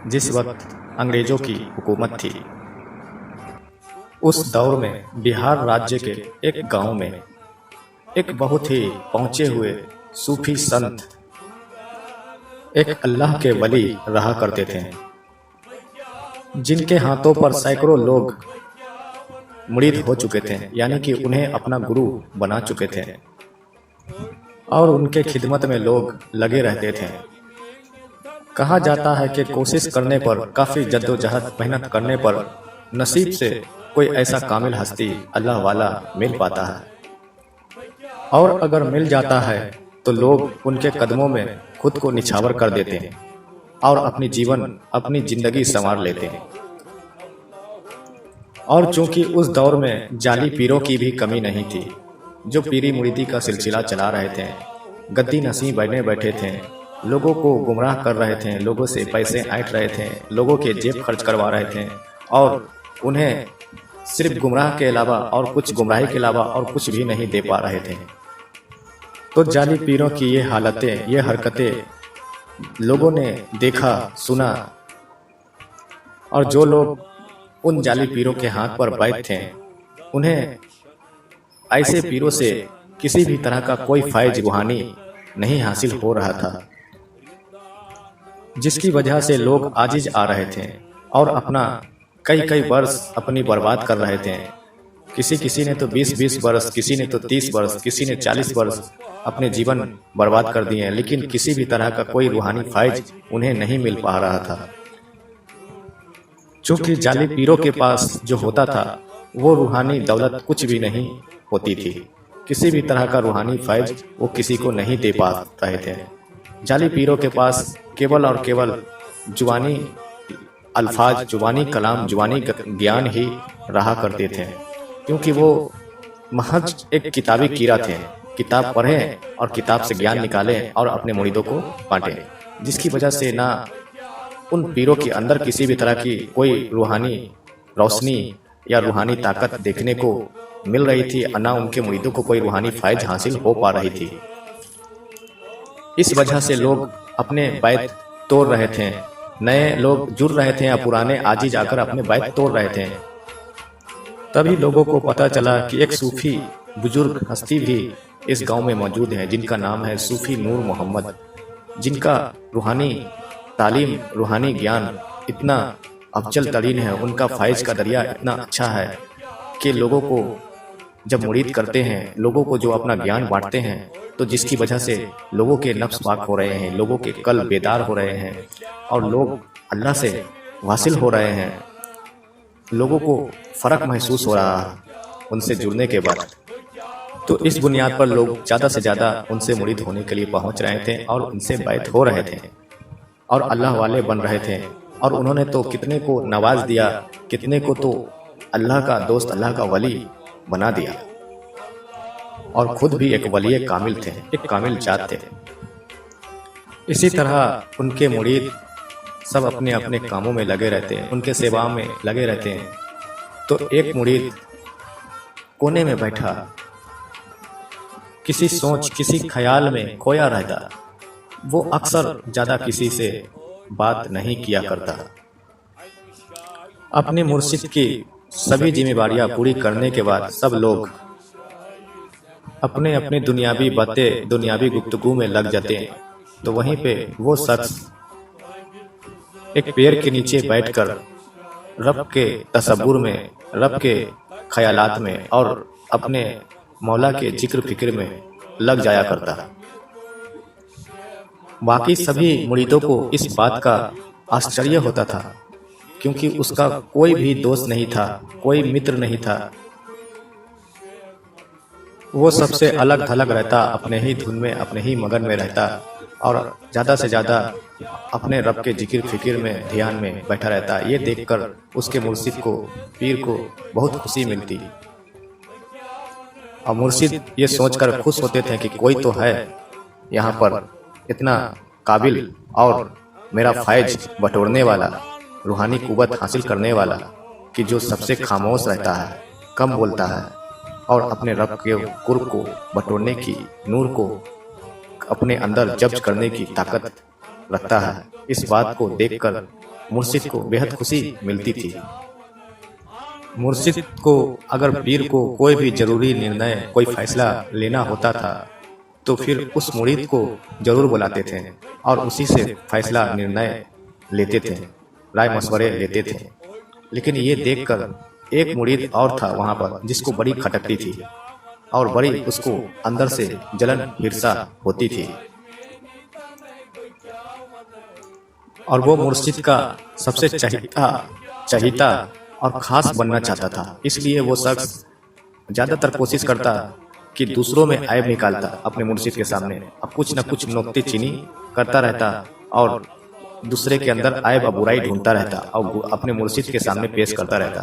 जिस वक्त अंग्रेजों की हुकूमत थी, उस दौर में बिहार राज्य के एक गांव में एक बहुत ही पहुंचे हुए सूफी संत, एक अल्लाह के वली रहा करते थे, जिनके हाथों पर सैकड़ों लोग मुरीद हो चुके थे, यानी कि उन्हें अपना गुरु बना चुके थे और उनके खिदमत में लोग लगे रहते थे। कहा जाता है कि कोशिश करने पर, काफ़ी जद्दोजहद मेहनत करने पर नसीब से कोई ऐसा कामिल हस्ती अल्लाह वाला मिल पाता है, और अगर मिल जाता है तो लोग उनके कदमों में खुद को निछावर कर देते हैं और अपनी जिंदगी संवार लेते हैं। और चूंकि उस दौर में जाली पीरों की भी कमी नहीं थी, जो पीरी मुरीदी का सिलसिला चला रहे थे, गद्दी नसीं बने बैठे थे, लोगों को गुमराह कर रहे थे, लोगों से पैसे ऐंठ रहे थे, लोगों के जेब खर्च करवा रहे थे और उन्हें सिर्फ गुमराह के अलावा और कुछ गुमराही के अलावा और कुछ भी नहीं दे पा रहे थे। तो जाली पीरों की ये हालतें, ये हरकतें लोगों ने देखा, सुना, और जो लोग उन जाली पीरों के हाथ पर बैठ थे, उन्हें ऐसे पीरों से किसी भी तरह का कोई फैज रूहानी नहीं हासिल हो रहा था, जिसकी वजह से लोग आजिज आ रहे थे और अपना कई वर्ष अपनी बर्बाद कर रहे थे। किसी ने तो 20 वर्ष, किसी ने तो 30 वर्ष, किसी ने 40 वर्ष अपने जीवन बर्बाद कर दिए, लेकिन किसी भी तरह का कोई रूहानी फैज उन्हें नहीं मिल पा रहा था। चूंकि जाली पीरों के पास जो होता था वो रूहानी दौलत कुछ भी नहीं होती थी, किसी भी तरह का रूहानी फैज वो किसी को नहीं दे पा रहे थे। जाली पीरों के पास केवल और केवल जुबानी अल्फाज, जुबानी कलाम, जुबानी ज्ञान ही रहा करते थे, क्योंकि वो महज एक किताबी कीड़ा थे। किताब पढ़ें और किताब से ज्ञान निकालें और अपने मुरीदों को बांटें, जिसकी वजह से ना उन पीरों के अंदर किसी भी तरह की कोई रूहानी रोशनी या रूहानी ताकत देखने को मिल रही थी, ना उनके मुरीदों को कोई रूहानी फैज हासिल हो पा रही थी। इस वजह से लोग अपने बैत तोड़ रहे थे, नए लोग जुड़ रहे थे या पुराने आजिज आकर अपने बैत तोड़ रहे थे। तभी लोगों को पता चला कि एक सूफी बुजुर्ग हस्ती भी इस गांव में मौजूद है, जिनका नाम है सूफी नूर मोहम्मद, जिनका रूहानी तालीम, रूहानी ज्ञान इतना अफजल तरीन है, उनका फैज का दरिया इतना अच्छा है कि लोगों को जब मुरीद करते हैं, लोगों को जो अपना ज्ञान बांटते हैं, तो जिसकी वजह से लोगों के नफ्स पाक हो रहे हैं, लोगों के कल बेदार हो रहे हैं और लोग अल्लाह से वासिल हो रहे हैं। लोगों को फ़र्क महसूस हो रहा है उनसे जुड़ने के बाद। तो इस बुनियाद पर लोग ज़्यादा से ज़्यादा उनसे मुरीद होने के लिए पहुंच रहे थे और उनसे बैत हो रहे थे और अल्लाह वाले बन रहे थे। और उन्होंने तो कितने को नवाज दिया, कितने को तो अल्लाह का दोस्त, अल्लाह का वली बना दिया, और खुद भी एक वली कामिल थे, एक कामिल जात थे। इसी तरह उनके मुरीद सब अपने अपने कामों में लगे रहते हैं, उनके सेवा में लगे रहते हैं। तो एक मुरीद कोने में बैठा किसी सोच, किसी ख्याल में खोया रहता। वो अक्सर ज़्यादा किसी से बात नहीं किया करता। अपने मुर्शिद की सभी जिम्मेवारियां पूरी करने के बाद सब लोग अपने अपने दुनियावी बातें, दुनियावी गुफ्तगू में लग जाते हैं। तो वहीं पे वो शख्स एक पेड़ के नीचे बैठकर रब के तसव्वुर में, रब के ख्यालात में और अपने मौला के जिक्र फिक्र में लग जाया करता। बाकी सभी मुरीदों को इस बात का आश्चर्य होता था, क्योंकि उसका कोई भी दोस्त नहीं था, कोई मित्र नहीं था। वो सबसे अलग थलग रहता, अपने ही धुन में, अपने ही मगन में रहता और ज़्यादा से ज़्यादा अपने रब के जिक्र फिक्र में, ध्यान में बैठा रहता। ये देखकर उसके मुर्शिद को, पीर को बहुत खुशी मिलती और मुर्शिद ये सोचकर खुश होते थे कि कोई तो है यहाँ पर इतना काबिल और मेरा फैज बटोरने वाला, रूहानी कुव्वत हासिल करने वाला, कि जो सबसे खामोश रहता है, कम बोलता है और अपने रब के कुर्ब को बटोरने की, नूर को अपने अंदर जब्त करने की ताकत रखता है। इस बात को देखकर मुर्शिद को बेहद खुशी मिलती थी। मुर्शिद को अगर पीर को कोई भी जरूरी निर्णय, कोई फैसला लेना होता था तो फिर उस मुरीद को जरूर बुलाते थे और उसी से फैसला निर्णय लेते थे, राय मशवरे लेते थे। लेकिन ये देखकर एक मुरीद और था वहां पर जिसको बड़ी खटकती थी और बड़ी उसको अंदर से जलन हिर्सा होती थी, और वो मुर्शिद का सबसे चहीता और खास बनना चाहता था। इसलिए वो शख्स ज्यादातर कोशिश करता कि दूसरों में ऐब निकालता अपने मुर्शिद के सामने, अब कुछ न कुछ नुक्ते चीनी करता रहता और दूसरे के अंदर ऐब और बुराई ढूंढता रहता और अपने मुर्शिद के सामने पेश करता रहता,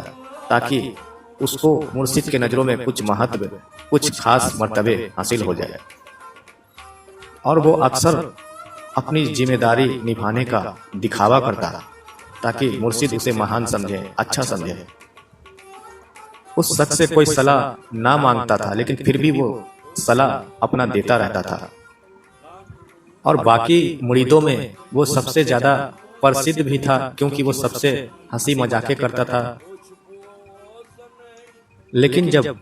ताकि उसको मुर्शिद के नज़रों में कुछ महत्व, कुछ खास मर्तबे हासिल हो जाए। और वो अक्सर अपनी जिम्मेदारी निभाने का दिखावा करता ताकि मुर्शिद उसे महान समझे, अच्छा समझे। उस शख्स से कोई सलाह ना मांगता था, लेकिन फिर भी वो सलाह अपना देता रहता था। और बाकी मुरीदों में वो सबसे ज्यादा प्रसिद्ध भी था, क्योंकि वो सबसे हंसी मजाके करता था। लेकिन जब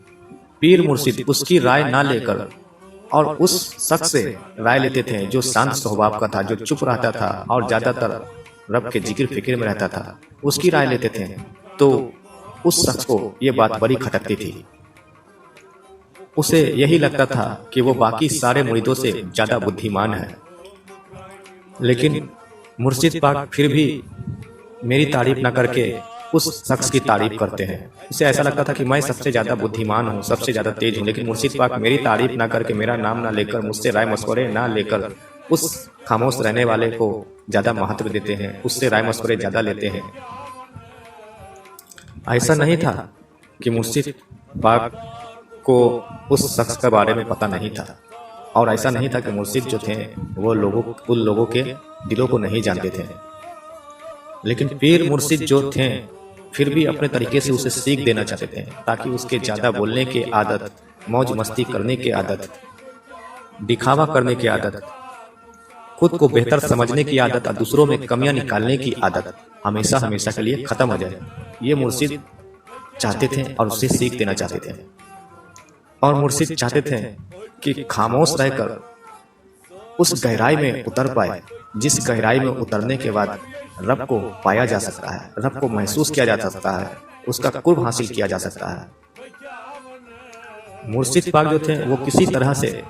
पीर मुर्शिद उसकी राय ना लेकर और उस शख्स से राय लेते थे जो शांत स्वभाव का था, जो चुप रहता था और ज्यादातर रब के जिक्र फिक्र में रहता था, उसकी राय लेते थे, तो उस शख्स को ये बात बड़ी खटकती थी। उसे यही लगता था कि वो बाकी सारे मुरीदों से ज्यादा बुद्धिमान है। लेकिन मुर्शिद पाक फिर भी मेरी तारीफ ना करके उस शख्स की तारीफ करते हैं। उसे ऐसा लगता था कि मैं सबसे ज्यादा बुद्धिमान हूँ, सबसे ज्यादा तेज हूँ, लेकिन मुर्शिद पाक मेरी तारीफ ना करके, मेरा नाम ना लेकर, मुझसे राय मशवरे ना लेकर उस खामोश रहने वाले को ज्यादा महत्व देते हैं, उससे राय मशवरे ज्यादा लेते हैं। ऐसा नहीं था कि मुर्शिद पाक को उस शख्स के बारे में पता नहीं था, और ऐसा नहीं था कि मुर्शिद जो थे वो उन लोगों के दिलों को नहीं जानते थे। लेकिन पीर मुर्शिद जो थे फिर भी अपने तरीके से उसे सीख देना चाहते थे, ताकि उसके ज्यादा बोलने की आदत, मौज मस्ती करने की आदत, दिखावा करने की आदत, खुद को बेहतर समझने की आदत और दूसरों में कमियां निकालने की आदत हमेशा हमेशा के लिए खत्म हो जाए। ये मुर्शिद चाहते थे और उससे सीख देना चाहते थे। और मुर्शिद चाहते थे कि खामोश रहकर उस गहराई में उतर पाए, जिस गहराई में उतरने के बाद रब को पाया जा सकता है, रब को महसूस किया जा सकता है, उसका कुर्ब हासिल किया जा सकता है। मुर्शिद पाक जो थे वो किसी तरह से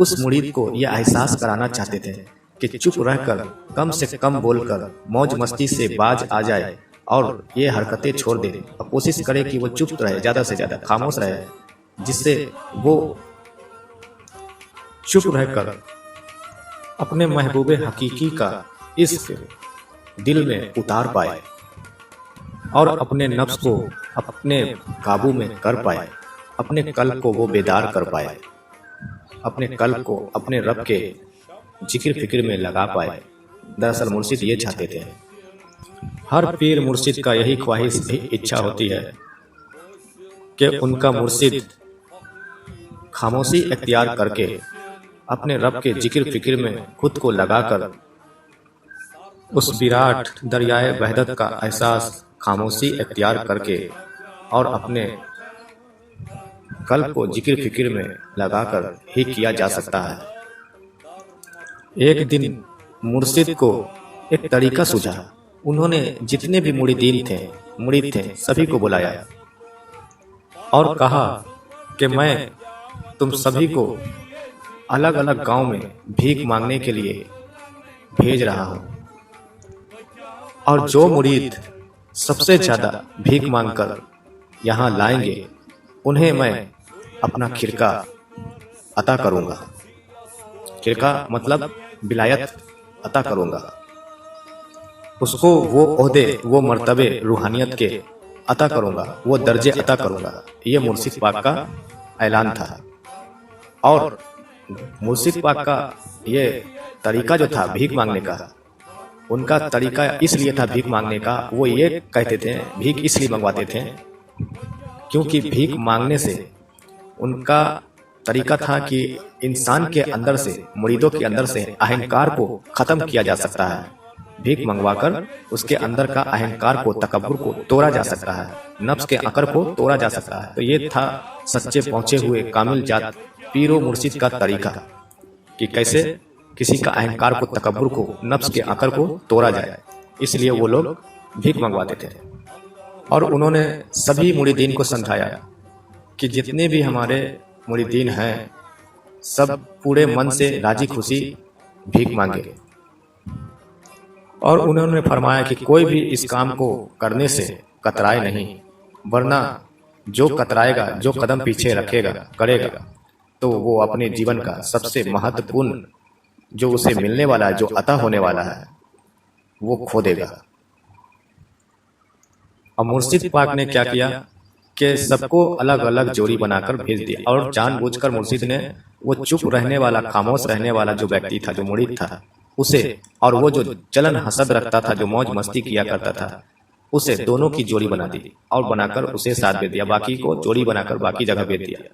उस मुरीद को यह एहसास कराना चाहते थे कि चुप रहकर, कम से कम बोलकर, मौज मस्ती से बाज आ जाए और ये हरकतें छोड़ दे और कोशिश करे कि वो चुप रहे, ज्यादा से ज्यादा खामोश रहे, जिससे वो चुप रहकर अपने महबूबे हकीकी का इश्क दिल में उतार पाए और अपने नफ्स को अपने काबू में कर पाए, अपने कल्ब को वो बेदार कर पाए, अपने कल्ब को अपने रब के जिक्र फिक्र में लगा पाए। दरअसल मुर्शिद ये चाहते थे। हर पीर मुर्शिद का यही ख्वाहिश भी इच्छा होती है कि उनका मुर्शिद खामोशी इख्तियार करके अपने रब के जिक्र फिक्र में खुद को लगाकर उस विराट दरियाए वहदत का एहसास खामोशी इख्तियार करके और अपने कल्ब को जिक्र फिक्र में लगाकर ही किया जा सकता है। एक दिन मुर्शिद को एक तरीका सूझा। उन्होंने जितने भी मुरीद थे सभी को बुलाया और कहा कि मैं तुम सभी को अलग अलग गांव में भीख मांगने के लिए भेज रहा हूं, और जो मुरीद सबसे ज्यादा भीख मांगकर यहाँ लाएंगे उन्हें मैं अपना खिरका अता करूंगा। खिरका मतलब विलायत अता करूंगा, उसको वो ओहदे, वो मर्तबे रूहानियत के अता करूंगा, वो दर्जे अता करूंगा। ये मुर्शिद पाक का ऐलान था। और मुर्शिद पाक का ये तरीका जो था भीख मांगने का, उनका तरीका इसलिए था भीख मांगने का, वो ये कहते थे, भीख इसलिए मंगवाते थे क्योंकि भीख मांगने से उनका तरीका था कि इंसान के अंदर से, मुरीदों के अंदर से अहंकार को खत्म किया जा सकता है। भीख मंगवाकर उसके अंदर का अहंकार को, तकब्बुर को तोड़ा जा सकता है, नफ्स के अकड़ को तोड़ा जा सकता है। तो ये था सच्चे पहुंचे हुए कामिल जात पीरो मुर्शिद का तरीका कि कैसे किसी का अहंकार को, तकब्बुर को, नफ्स के अकड़ को तोड़ा जाए। इसलिए वो लोग भीख मंगवाते थे। और उन्होंने सभी मुरीदीन को समझाया कि जितने भी हमारे मुरीदीन हैं सब पूरे मन से राजी खुशी भीख मांगे। और उन्होंने फरमाया कि कोई भी इस काम को करने से कतराए नहीं, वरना जो कतराएगा, जो कदम पीछे रखेगा, करेगा, तो वो अपने जीवन का सबसे महत्वपूर्ण जो उसे मिलने वाला है, जो अता होने वाला है, वो खो देगा। और मुर्शिद पाक ने क्या किया कि सबको अलग अलग जोड़ी बनाकर भेज दिया। और जानबूझकर मुर्शिद ने वो चुप रहने वाला, खामोश रहने वाला जो व्यक्ति था, जो मुरीद था, उसे, और वो जो जलन हसद रखता था, जो मौज मस्ती किया करता था, उसे दोनों की जोड़ी बना दी और बनाकर उसे साथ भेज दिया। बाकी को जोड़ी बनाकर बाकी जगह भेज दिया।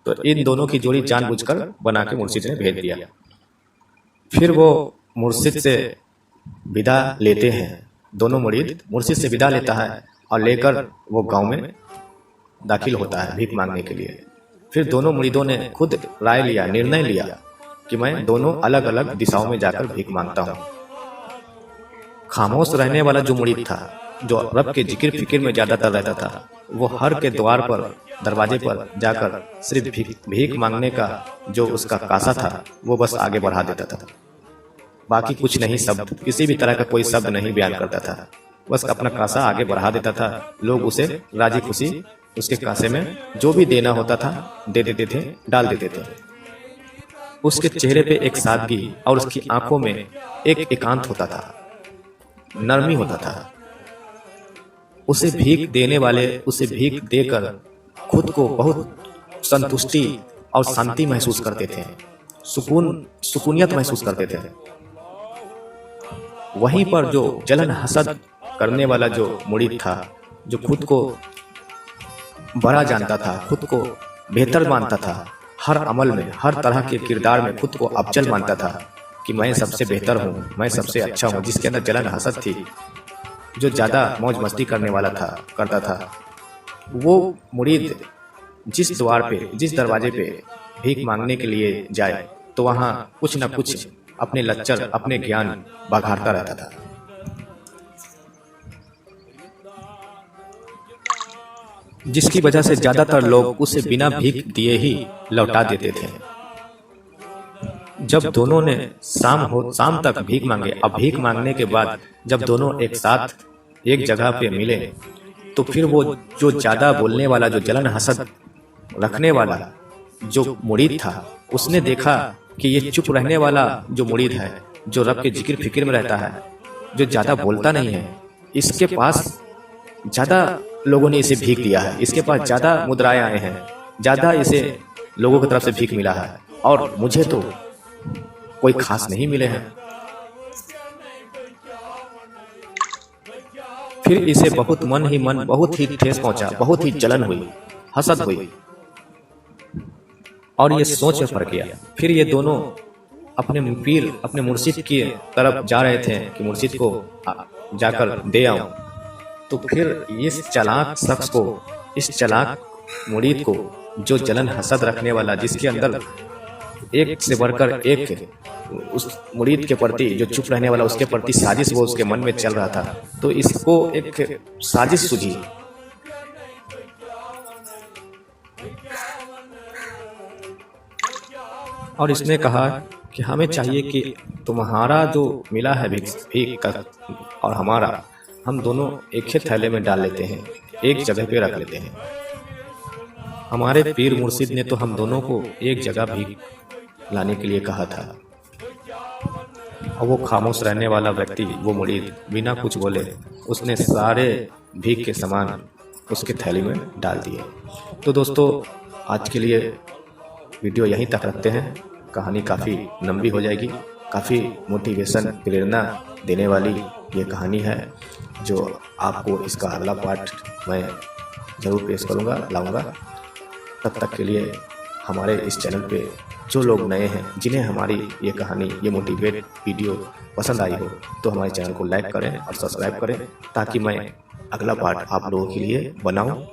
तो इन दोनों की जोड़ी जानबूझकर बना के मुर्शिद ने भेज दिया। फिर वो मुर्शिद से विदा लेते हैं। दोनों मुरीद मुर्शिद से विदा लेता है और लेकर वो गांव में दाखिल होता है भीख मांगने के लिए। फिर दोनों मुरीदों ने खुद राय लिया, निर्णय लिया कि मैं दोनों अलग अलग दिशाओं में जाकर भीख मांगता हूँ। खामोश रहने वाला जो मुरीद था, जो रब के जिक्र फिक्र में ज्यादातर रहता था, वो हर के द्वार पर, दरवाजे पर जाकर सिर्फ भीख मांगने का जो उसका कासा था वो बस आगे बढ़ा देता था। बाकी कुछ नहीं, शब्द, किसी भी तरह का कोई शब्द नहीं बयान करता था, बस अपना कासा आगे बढ़ा देता था। लोग उसे राजी खुशी उसके कासे में जो भी देना होता था दे देते थे, डाल देते थे। उसके चेहरे पे एक सादगी और उसकी आंखों में एक एकांत होता था, नरमी होता था। उसे भीख देने वाले उसे भीख देकर खुद को बहुत संतुष्टि और शांति महसूस करते थे, सुकूनियत महसूस करते थे। वहीं पर जो जलन हसद करने वाला जो मुरीद था, जो खुद को बड़ा जानता था, खुद को बेहतर मानता था, हर अमल में, हर तरह के किरदार में खुद को अफजल मानता था कि मैं सबसे बेहतर हूँ, मैं सबसे अच्छा हूँ, जिसके अंदर जलन हसद थी, जो ज़्यादा मौज मस्ती करने वाला था, करता था, वो मुरीद जिस द्वार पे, जिस दरवाजे पे भीख मांगने के लिए जाए तो वहाँ कुछ न कुछ अपने लच्चर, अपने ज्ञान बघाड़ता रहता था। जिसकी वजह से ज्यादातर लोग उसे बिना भीख दिए ही लौटा देते थे। जब दोनों ने शाम तक भीख मांगे, अब भीख मांगने के बाद जब दोनों एक साथ एक जगह पे मिले तो फिर वो जो ज्यादा बोलने वाला, जो जलन हसद रखने वाला जो मुरीद था, उसने देखा कि ये चुप रहने वाला जो मुरीद है, जो रब के जिक्र फिक्र में रहता है, जो ज्यादा बोलता नहीं है, इसके पास ज्यादा लोगों ने इसे भीख दिया है, इसके पास ज्यादा मुद्राएं आए हैं, ज्यादा इसे लोगों की तरफ से भीख मिला है, और मुझे तो कोई खास नहीं मिले हैं। फिर इसे बहुत मन ही मन बहुत ही ठेस पहुंचा, बहुत ही जलन हुई, हसद हुई, और ये सोच में पड़ गया। फिर ये दोनों अपने पीर, अपने मुर्शिद की तरफ जा रहे थे कि मुर्शिद को जाकर दे आऊं। तो फिर इस चालाक शख्स को, इस चालाक मुरीद को, जो जलन हसद रखने वाला, जिसके अंदर एक से बढ़कर एक उस मुरीद के प्रति, जो चुप रहने वाला, उसके प्रति साजिश वो उसके मन में चल रहा था, तो इसको एक साजिश सूझी। और इसने कहा कि हमें चाहिए कि तुम्हारा जो मिला है भीख का और हमारा, हम दोनों एक ही थैले में डाल लेते हैं, एक जगह पे रख लेते हैं। हमारे पीर मुर्शिद ने तो हम दोनों को एक जगह भीख लाने के लिए कहा था। और वो खामोश रहने वाला व्यक्ति, वो मुरीद, बिना कुछ बोले उसने सारे भीख के सामान उसके थैली में डाल दिए। तो दोस्तों, आज के लिए वीडियो यहीं तक रखते हैं। कहानी काफ़ी लंबी हो जाएगी, काफ़ी मोटिवेशन, प्रेरणा देने वाली ये कहानी है, जो आपको इसका अगला पार्ट मैं ज़रूर पेश करूँगा, लाऊंगा। तब तक के लिए हमारे इस चैनल पे जो लोग नए हैं, जिन्हें हमारी ये कहानी, ये मोटिवेट वीडियो पसंद आई हो तो हमारे चैनल को लाइक करें और सब्सक्राइब करें, ताकि मैं अगला पार्ट आप लोगों के लिए बनाऊं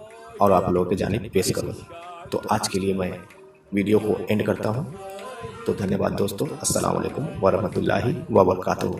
और आप लोगों के जानिब पेश करूं। तो आज के लिए मैं वीडियो को एंड करता हूं। तो धन्यवाद दोस्तों। अस्सलाम वालेकुम वरहमतुल्लाहि वबरकातुहू।